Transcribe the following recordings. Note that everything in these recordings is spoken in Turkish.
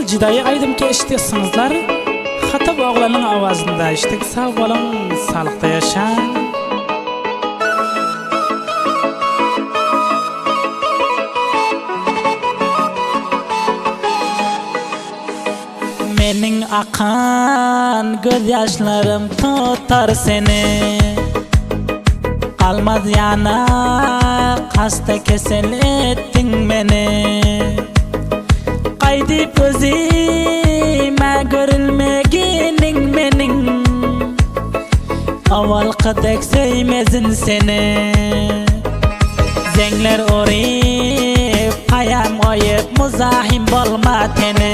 Cidayı aydım ki eşitiyorsunuzlar. Hatta bu oğlanın avazında işte sağ olun, sağlıkta yaşayın. Mening akan göz yaşlarım tutar seni. Kalmaz yana hasta kesel ettin beni. Kaydip özüme görülmegenin menin. Avalqadek sevmezin seni. Zengler orip payam oyip muzahim bolma teni.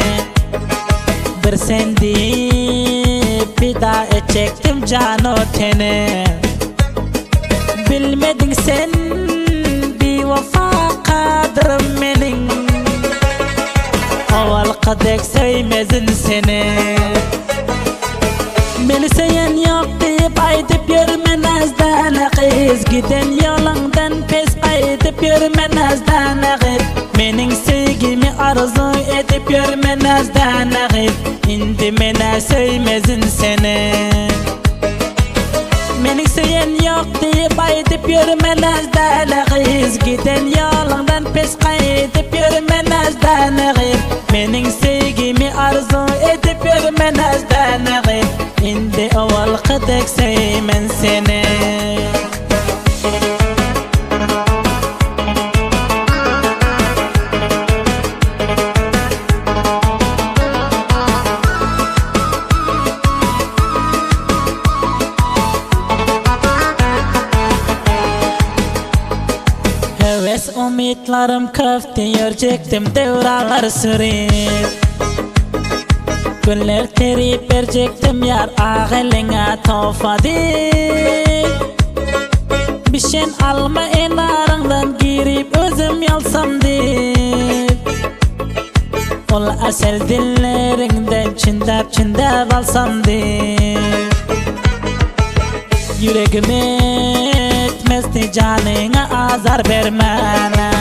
Bir sen deyip vida edecektim cano teni. Bilmedin sen bir vafa kadrim menin. Avalqadek sevmezin seni. Beni seyen yok deyip aydıp yürümen azdan kız. Giden yolundan pes aydıp yürümen azdan kız. Mening sevgimi arzu edip yürümen azdan kız. İndi mene sevmezin seni. Mening seyen yok deyip aydıp yürümen azdan kız. Giden yolundan pes aydıp yürümen azdan kız. Mening sevgimi arzu edip yürümen azdan kız. İndi avalqadek sevmen seni. Heves umidlarım köfte yiyecektim devralar sürüp. Günler terip verecektim yar ağeline tofadı. Bir şeyin alma enarından girip özüm yalsam deyip. Ol asel dillerinden çindap alsam deyip. Yüreğim etmezdi canına azar vermene.